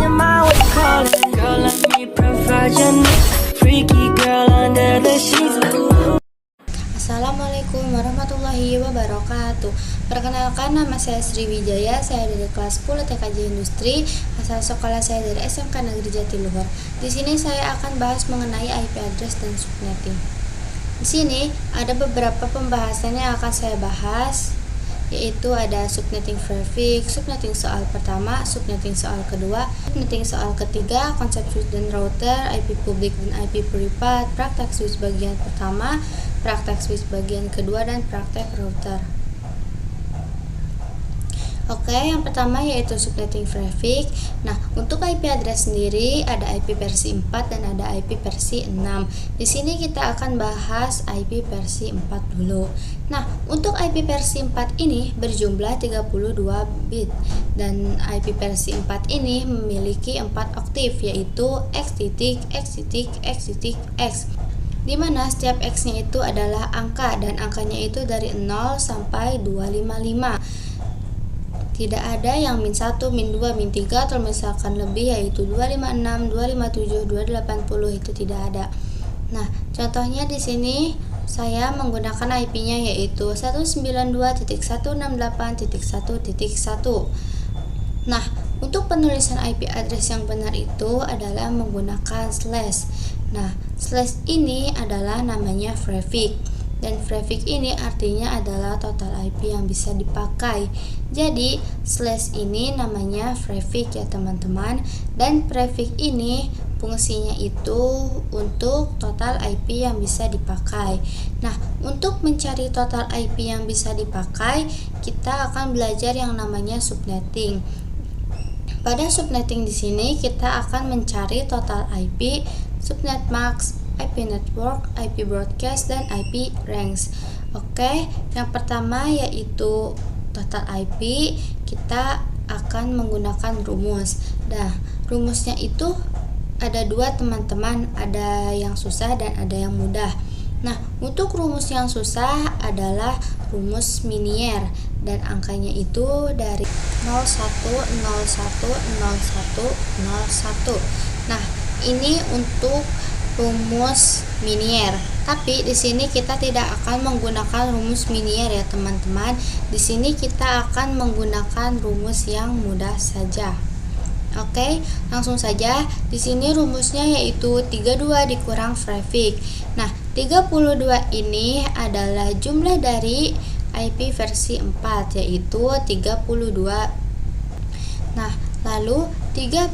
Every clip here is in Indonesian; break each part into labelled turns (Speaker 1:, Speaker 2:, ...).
Speaker 1: your mind, what you calling? Girl, let me provide your needs. Freaky girl under the sheets.
Speaker 2: Assalamualaikum warahmatullahi wabarakatuh. Perkenalkan, nama saya Sri Wijaya. Saya dari kelas 10 TKJ Industri. Asal sekolah saya dari SMK Negeri Jatiluhur. Di sini saya akan bahas mengenai IP address dan subnetting. Di sini ada beberapa pembahasan yang akan saya bahas, yaitu ada subnetting traffic, subnetting soal pertama, subnetting soal kedua, subnetting soal ketiga, konsep switch dan router, IP public dan IP privat, praktek switch bagian pertama, praktek switch bagian kedua, dan praktek router. Oke, yang pertama yaitu subnetting traffic. Nah, untuk IP address sendiri ada IP versi 4 dan ada IP versi 6. Di sini kita akan bahas IP versi 4 dulu. Nah, untuk IP versi 4 ini berjumlah 32 bit dan IP versi 4 ini memiliki 4 oktav, yaitu x titik, x titik, x titik, x, di mana setiap x-nya itu adalah angka dan angkanya itu dari 0 sampai 255. Tidak ada yang min 1, min 2, min 3 atau misalkan lebih, yaitu 256, 257, 280 itu tidak ada. Nah, contohnya di sini saya menggunakan IP-nya yaitu 192.168.1.1. Nah, untuk penulisan IP address yang benar itu adalah menggunakan slash. Nah, slash ini adalah namanya prefix. Dan prefix ini artinya adalah total IP yang bisa dipakai. Jadi slash ini namanya prefix ya teman-teman. Dan prefix ini fungsinya itu untuk total IP yang bisa dipakai. Nah, untuk mencari total IP yang bisa dipakai, kita akan belajar yang namanya subnetting. Pada subnetting di sini kita akan mencari total IP, subnet max, IP network, IP broadcast, dan IP range. Oke, yang pertama yaitu total IP. Kita akan menggunakan rumus. Nah, rumusnya itu ada dua teman-teman, ada yang susah dan ada yang mudah. Nah, untuk rumus yang susah adalah rumus minier dan angkanya itu dari 01010101. Nah, ini untuk rumus minier. Tapi di sini kita tidak akan menggunakan rumus minier ya teman-teman. Di sini kita akan menggunakan rumus yang mudah saja. Oke, langsung saja. Di sini rumusnya yaitu 32 dikurang prefix. Nah, 32 ini adalah jumlah dari IP versi 4 yaitu 32. Nah, lalu 32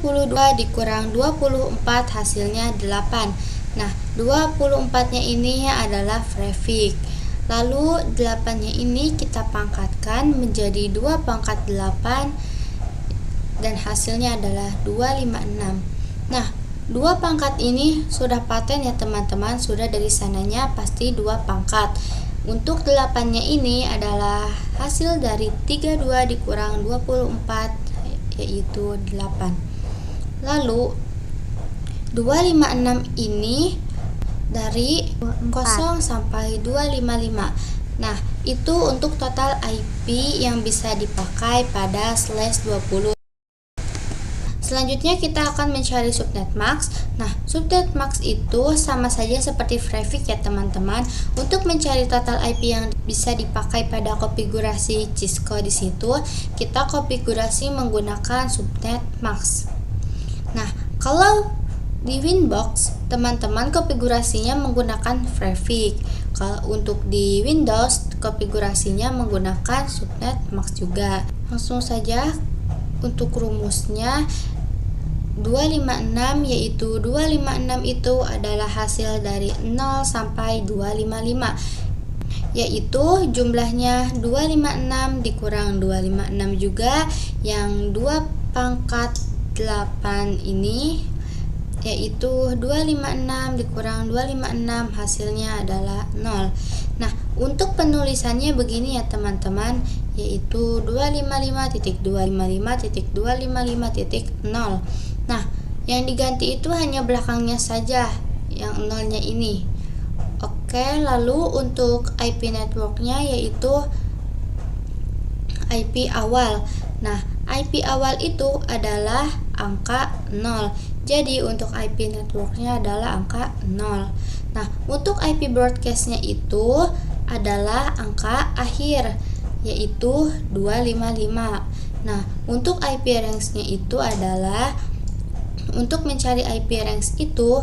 Speaker 2: dikurang 24 hasilnya 8. Nah, 24-nya ini adalah prefix. Lalu 8-nya ini kita pangkatkan menjadi 2 pangkat 8 dan hasilnya adalah 256. Nah, 2 pangkat ini sudah paten ya teman-teman, sudah dari sananya pasti 2 pangkat. Untuk 8-nya ini adalah hasil dari 32 dikurang 24 yaitu 8. Lalu 256 ini dari 0 sampai 255. Nah, itu untuk total IP yang bisa dipakai pada slash 20. Selanjutnya kita akan mencari subnet max. Nah, subnet max itu sama saja seperti prefix ya teman-teman. Untuk mencari total IP yang bisa dipakai pada konfigurasi Cisco di situ, kita konfigurasi menggunakan subnet max. Nah, kalau di Winbox, teman-teman konfigurasinya menggunakan prefix. Kalau untuk di Windows, konfigurasinya menggunakan subnet max juga. Langsung saja untuk rumusnya 256, yaitu 256 itu adalah hasil dari 0 sampai 255, yaitu jumlahnya 256 dikurang 256 juga, yang 2 pangkat 8 ini yaitu 256 dikurang 256 hasilnya adalah 0. Nah, untuk penulisannya begini ya teman-teman, yaitu 255.255.255.0. Nah, yang diganti itu hanya belakangnya saja, yang nolnya ini. Oke, lalu untuk IP networknya yaitu IP awal. Nah, IP awal itu adalah angka 0. Jadi untuk IP networknya adalah angka 0. Nah, untuk IP broadcastnya itu adalah angka akhir, yaitu 255. Nah, untuk IP range-nya itu adalah, untuk mencari IP range itu,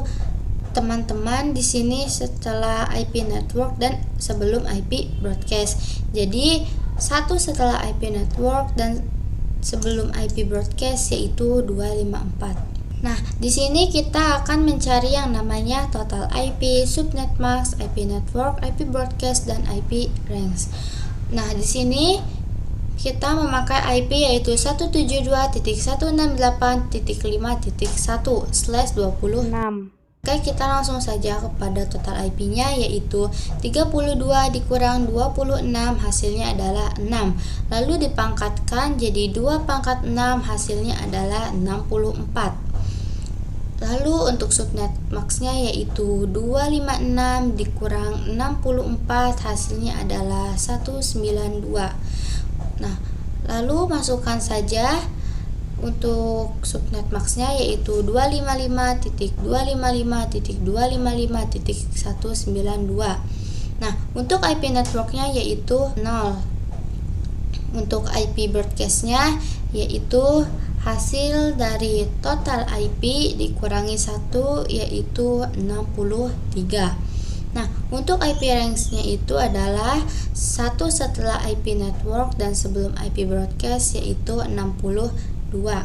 Speaker 2: teman-teman di sini setelah IP network dan sebelum IP broadcast. Jadi satu setelah IP network dan sebelum IP broadcast, yaitu 254. Nah, di sini kita akan mencari yang namanya total IP, subnet mask, IP network, IP broadcast, dan IP range. Nah, di sini kita memakai IP yaitu 172.168.5.1/26. Oke, kita langsung saja kepada total IP-nya, yaitu 32 dikurang 26, hasilnya adalah 6. Lalu dipangkatkan jadi 2 pangkat 6, hasilnya adalah 64. Lalu untuk subnet max-nya yaitu 256 dikurang 64, hasilnya adalah 192. Nah, lalu masukkan saja untuk subnet max-nya yaitu 255.255.255.192. Nah, untuk IP network-nya yaitu 0. Untuk IP broadcast-nya yaitu hasil dari total IP dikurangi 1, yaitu 63. Nah, untuk IP range-nya itu adalah satu setelah IP network dan sebelum IP broadcast, yaitu 62.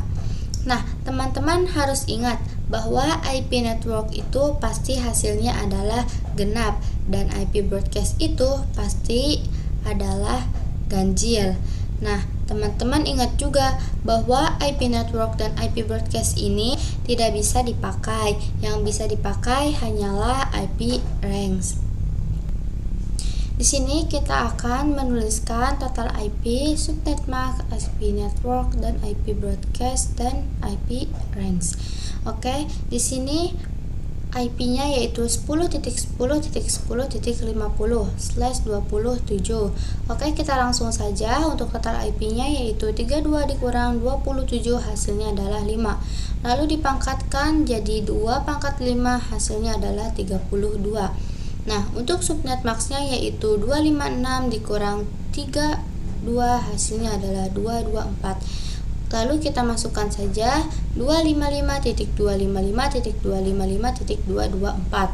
Speaker 2: Nah, teman-teman harus ingat bahwa IP network itu pasti hasilnya adalah genap dan IP broadcast itu pasti adalah ganjil. Nah, teman-teman ingat juga bahwa IP network dan IP broadcast ini tidak bisa dipakai. Yang bisa dipakai hanyalah IP range. Di sini kita akan menuliskan total IP, subnet mask, IP network, dan IP broadcast dan IP range. Oke, di sini IP-nya yaitu 10.10.10.50/27. Oke, kita langsung saja. Untuk total IP-nya yaitu 32 dikurang 27, hasilnya adalah 5. Lalu dipangkatkan jadi 2 pangkat 5, hasilnya adalah 32. Nah, untuk subnet max-nya yaitu 256 dikurang 32, hasilnya adalah 224. Lalu kita masukkan saja 255.255.255.224.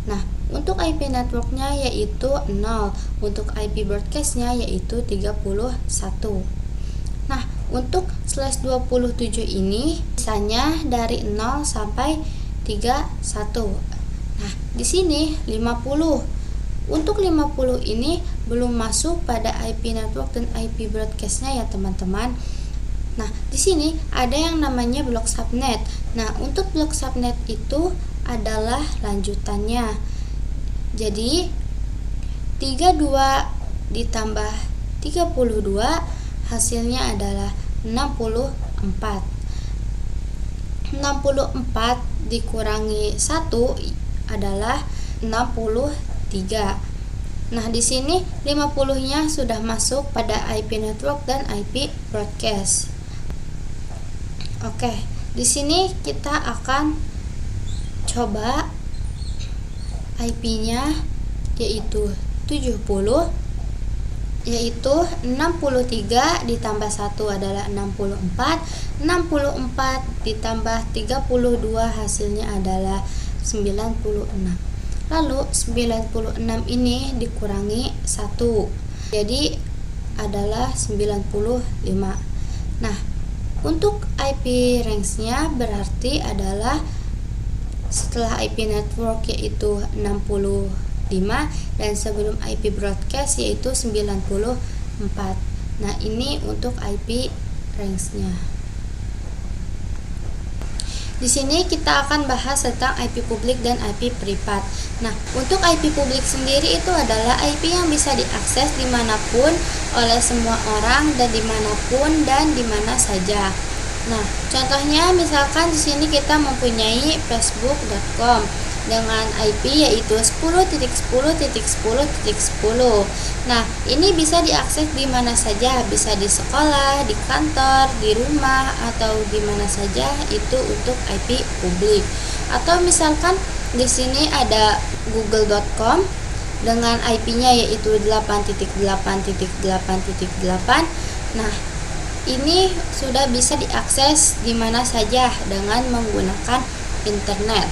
Speaker 2: Nah, untuk IP networknya yaitu 0. Untuk IP broadcastnya yaitu 31. Nah, untuk /27 ini misalnya dari 0 sampai 31. Nah, di sini 50. Untuk 50 ini belum masuk pada IP network dan IP broadcastnya ya teman-teman. Nah, di sini ada yang namanya blok subnet. Nah, untuk blok subnet itu adalah lanjutannya. Jadi 32 ditambah 32 hasilnya adalah 64. 64 dikurangi 1 adalah 63. Nah, di sini 50-nya sudah masuk pada IP network dan IP broadcast. Oke, di sini kita akan coba IP-nya yaitu 70, yaitu 63 ditambah 1 adalah 64. 64 ditambah 32 hasilnya adalah 96. Lalu 96 ini dikurangi 1, jadi adalah 95. Nah, untuk IP range-nya berarti adalah setelah IP network yaitu 65 dan sebelum IP broadcast yaitu 94. Nah, ini untuk IP range-nya. Di sini kita akan bahas tentang IP publik dan IP privat. Nah, untuk IP publik sendiri itu adalah IP yang bisa diakses dimanapun oleh semua orang dan dimanapun dan dimana saja. Nah, contohnya misalkan di sini kita mempunyai facebook.com. dengan IP yaitu 10.10.10.10. Nah, ini bisa diakses di mana saja, bisa di sekolah, di kantor, di rumah, atau di mana saja itu untuk IP publik. Atau misalkan di sini ada google.com dengan IP-nya yaitu 8.8.8.8. Nah, ini sudah bisa diakses di mana saja dengan menggunakan internet.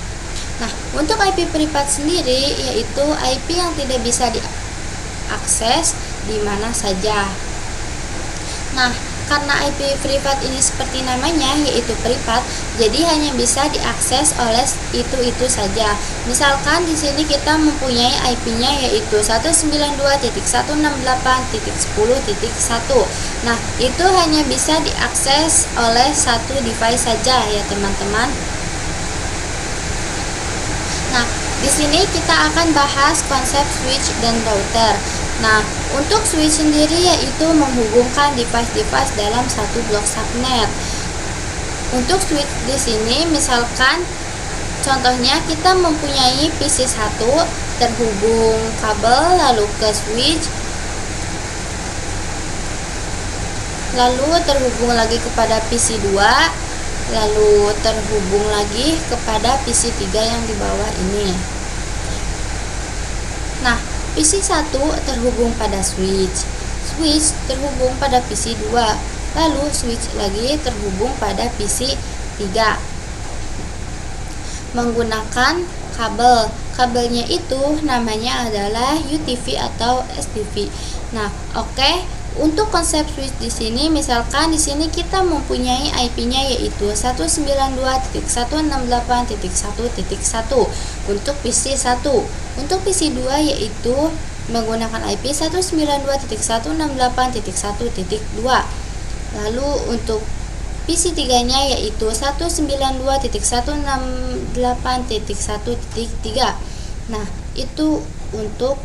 Speaker 2: Nah, untuk IP privat sendiri yaitu IP yang tidak bisa diakses di mana saja. Nah, karena IP privat ini seperti namanya yaitu privat, jadi hanya bisa diakses oleh itu saja. Misalkan di sini kita mempunyai IP-nya yaitu 192.168.10.1. Nah, itu hanya bisa diakses oleh satu device saja ya, teman-teman. Nah, di sini kita akan bahas konsep switch dan router. Nah, untuk switch sendiri yaitu menghubungkan device-device dalam satu blok subnet. Untuk switch di sini misalkan contohnya kita mempunyai PC 1 terhubung kabel lalu ke switch, lalu terhubung lagi kepada PC 2, lalu terhubung lagi kepada PC 3 yang di bawah ini. Nah, PC 1 terhubung pada switch, switch terhubung pada PC 2, lalu switch lagi terhubung pada PC 3 menggunakan kabel. Kabelnya itu namanya adalah UTV atau STV. Nah, oke. Untuk konsep switch di sini, misalkan di sini kita mempunyai IP-nya yaitu 192.168.1.1 untuk PC 1. Untuk PC 2 yaitu menggunakan IP 192.168.1.2. Lalu untuk PC 3-nya yaitu 192.168.1.3. Nah, itu untuk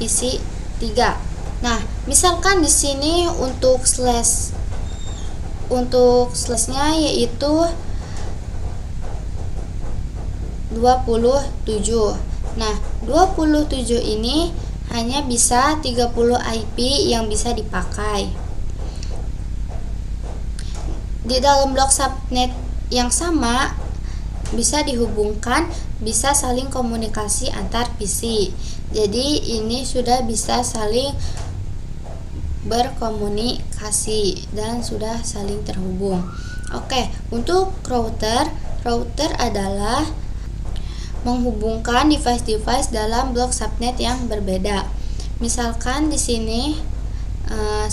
Speaker 2: PC 3. Nah, misalkan di sini untuk slashnya yaitu 27. Nah, 27 ini hanya bisa 30 IP yang bisa dipakai. Di dalam blok subnet yang sama bisa dihubungkan, bisa saling komunikasi antar PC. Jadi ini sudah bisa saling berkomunikasi dan sudah saling terhubung. Oke, untuk router adalah menghubungkan device-device dalam blok subnet yang berbeda. Misalkan di sini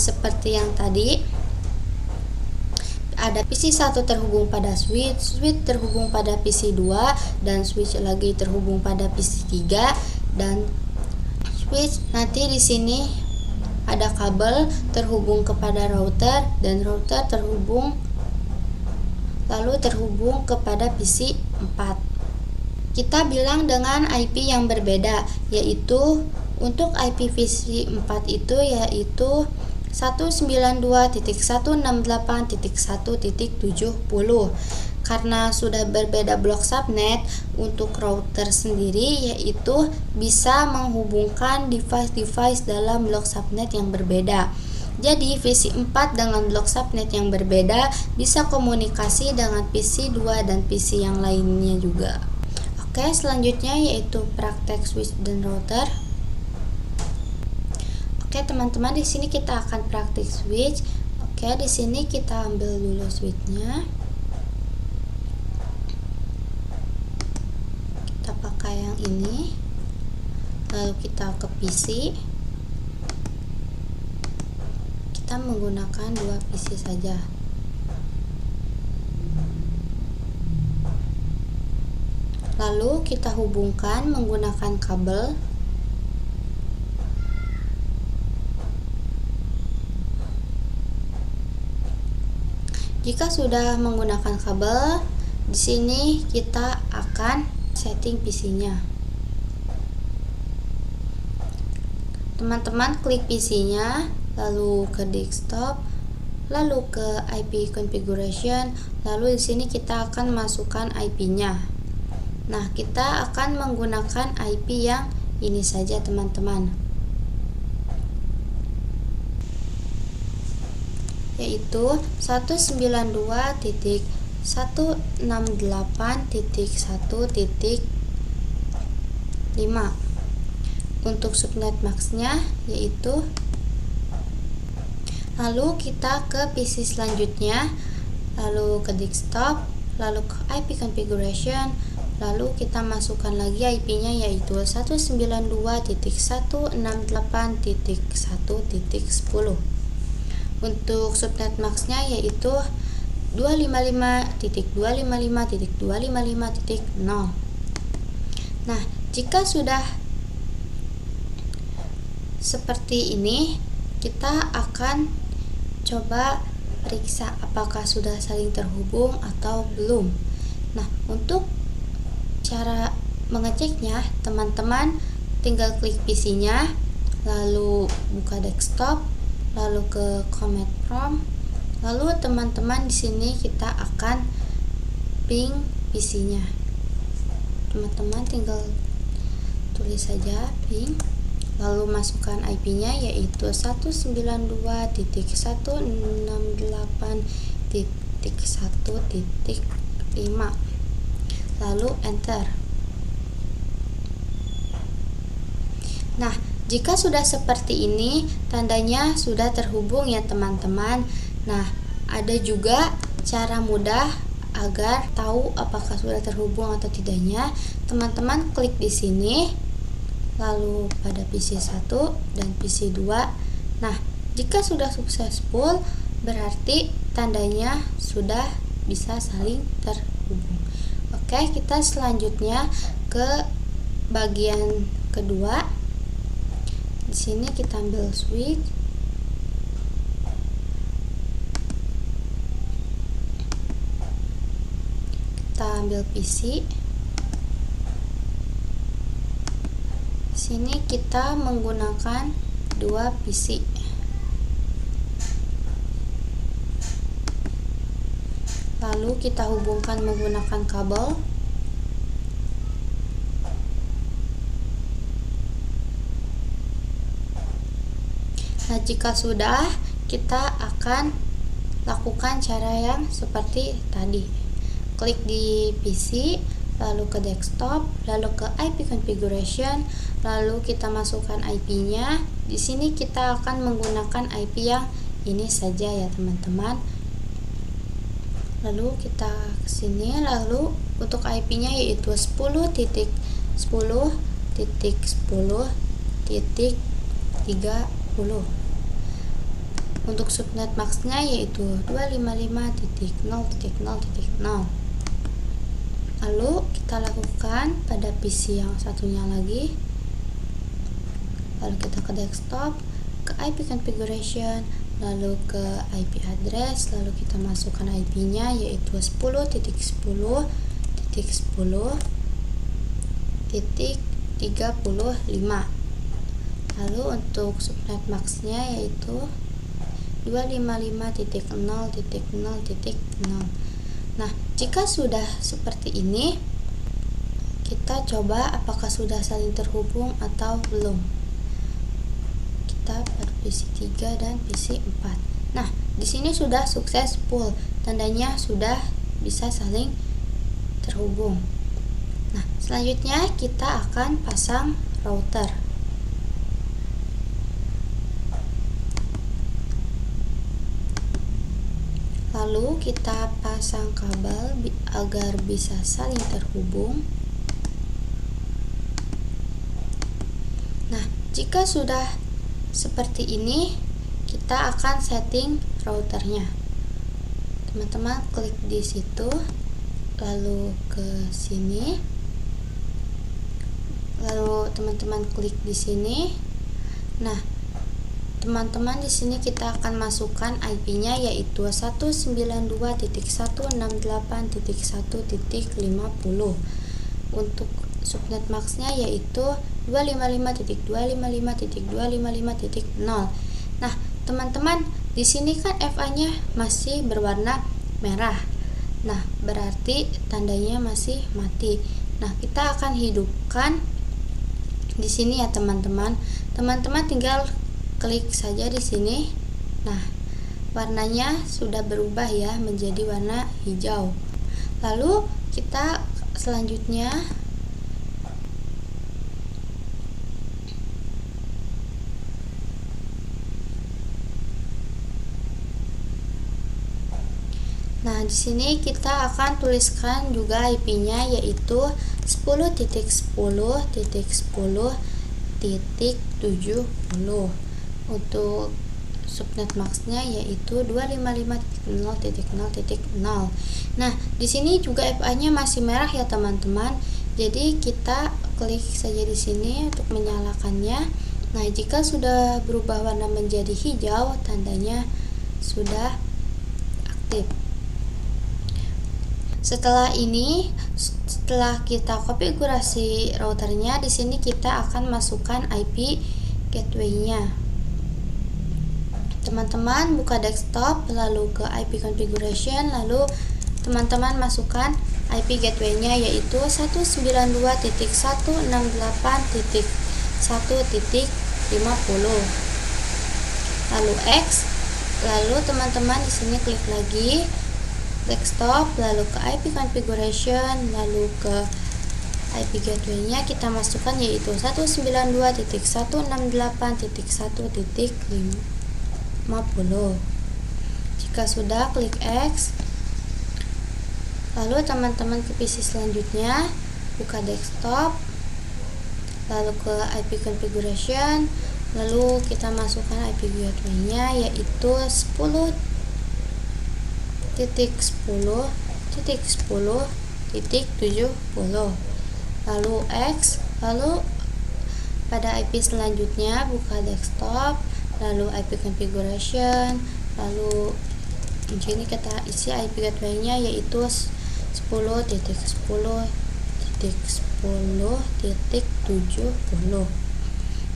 Speaker 2: seperti yang tadi ada PC 1 terhubung pada switch, switch terhubung pada PC 2 dan switch lagi terhubung pada PC 3 dan switch nanti di sini ada kabel terhubung kepada router dan router terhubung kepada PC 4. Kita bilang dengan IP yang berbeda, yaitu untuk IP PC 4 itu yaitu 192.168.1.70. Karena sudah berbeda blok subnet, untuk router sendiri yaitu bisa menghubungkan device-device dalam blok subnet yang berbeda. Jadi PC 4 dengan blok subnet yang berbeda bisa komunikasi dengan PC 2 dan PC yang lainnya juga. Oke, selanjutnya yaitu praktek switch dan router. Oke, teman-teman, di sini kita akan praktik switch. Oke, di sini kita ambil dulu switchnya. Kita pakai yang ini. Lalu kita ke PC. Kita menggunakan 2 PC saja. Lalu kita hubungkan menggunakan kabel. Jika sudah menggunakan kabel, di sini kita akan setting PC-nya. Teman-teman klik PC-nya, lalu ke desktop, lalu ke IP configuration, lalu di sini kita akan masukkan IP-nya. Nah, kita akan menggunakan IP yang ini saja teman-teman, yaitu 192.168.1.5. Untuk subnet max-nya yaitu, lalu kita ke PC selanjutnya, lalu ke desktop, lalu ke IP configuration, lalu kita masukkan lagi IP-nya yaitu 192.168.1.10. Untuk subnet max-nya yaitu 255.255.255.0. Nah, jika sudah seperti ini, kita akan coba periksa apakah sudah saling terhubung atau belum. Nah, untuk cara mengeceknya, teman-teman tinggal klik PC-nya, lalu buka desktop, lalu ke command prompt, lalu teman-teman di sini kita akan ping PC-nya. Teman-teman tinggal tulis saja ping, lalu masukkan IP-nya yaitu 192.168.1.5, lalu enter. Nah, jika sudah seperti ini, tandanya sudah terhubung ya teman-teman. Nah, ada juga cara mudah agar tahu apakah sudah terhubung atau tidaknya. Teman-teman klik di sini, lalu pada PC 1 dan PC 2. Nah, jika sudah successful, berarti tandanya sudah bisa saling terhubung. Oke, kita selanjutnya ke bagian kedua. Di sini kita ambil switch, kita ambil PC. Sini kita menggunakan dua PC. Lalu kita hubungkan menggunakan kabel. Nah, jika sudah, kita akan lakukan cara yang seperti tadi. Klik di PC, lalu ke desktop, lalu ke IP configuration, lalu kita masukkan IP-nya. Di sini kita akan menggunakan IP yang ini saja ya teman-teman. Lalu kita ke sini, lalu untuk IP-nya yaitu 10.10.10.30. Untuk subnet max-nya yaitu 255.0.0.0. Lalu kita lakukan pada PC yang satunya lagi. Lalu kita ke desktop, ke IP configuration, lalu ke IP address, lalu kita masukkan IP-nya yaitu 10.10.10.35. Lalu untuk subnet max-nya yaitu 255.0.0.0. Nah, jika sudah seperti ini, kita coba apakah sudah saling terhubung atau belum. Kita pada PC 3 dan PC 4. Nah, di sini sudah successful, tandanya sudah bisa saling terhubung. Nah, selanjutnya kita akan pasang router. Lalu kita pasang kabel agar bisa saling terhubung. Nah, jika sudah seperti ini, kita akan setting routernya. Teman-teman klik di situ, lalu ke sini, lalu teman-teman klik di sini. Nah, teman-teman di sini kita akan masukkan IP-nya yaitu 192.168.1.50. Untuk subnet max-nya yaitu 255.255.255.0. Nah, teman-teman, di sini kan FA-nya masih berwarna merah. Nah, berarti tandanya masih mati. Nah, kita akan hidupkan di sini ya teman-teman. Teman-teman tinggal klik saja di sini. Nah, warnanya sudah berubah ya menjadi warna hijau. Lalu kita selanjutnya Nah, di sini kita akan tuliskan juga IP-nya, yaitu 10.10.10.70. Untuk subnet max-nya yaitu 255.0.0.0. Nah, di sini juga FA-nya masih merah ya teman-teman. Jadi kita klik saja di sini untuk menyalakannya. Nah, jika sudah berubah warna menjadi hijau, tandanya sudah aktif. Setelah kita konfigurasi routernya, di sini kita akan masukkan IP gateway-nya. Teman-teman buka desktop, lalu ke IP configuration, lalu teman-teman masukkan IP gateway-nya yaitu 192.168.1.50. Lalu X, lalu teman-teman di sini klik lagi desktop, lalu ke IP configuration, lalu ke IP gateway-nya kita masukkan yaitu 192.168.1.50. Jika sudah, klik X. Lalu teman-teman ke PC selanjutnya, buka desktop, lalu ke IP configuration, lalu kita masukkan IP gateway-nya yaitu 10.10.10.70. lalu X, lalu pada IP selanjutnya buka desktop, lalu IP configuration, lalu di sini kita isi IP gateway-nya yaitu 10.10.10.70.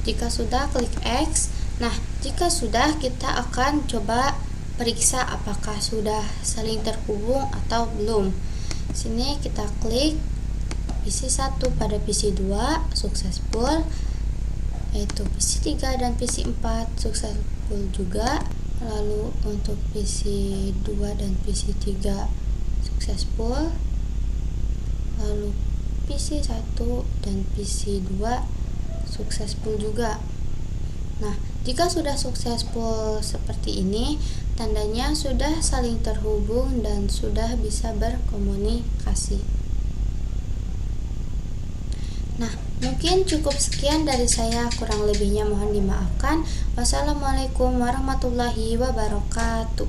Speaker 2: Jika sudah, klik X. Nah, jika sudah, kita akan coba periksa apakah sudah saling terhubung atau belum. Sini kita klik PC 1 pada PC 2 successful, yaitu PC 3 dan PC 4 successful juga. Lalu untuk PC 2 dan PC 3 successful, lalu PC 1 dan PC 2 successful juga. Nah, jika sudah successful seperti ini, tandanya sudah saling terhubung dan sudah bisa berkomunikasi. Nah, mungkin cukup sekian dari saya, kurang lebihnya mohon dimaafkan. Wassalamualaikum warahmatullahi wabarakatuh.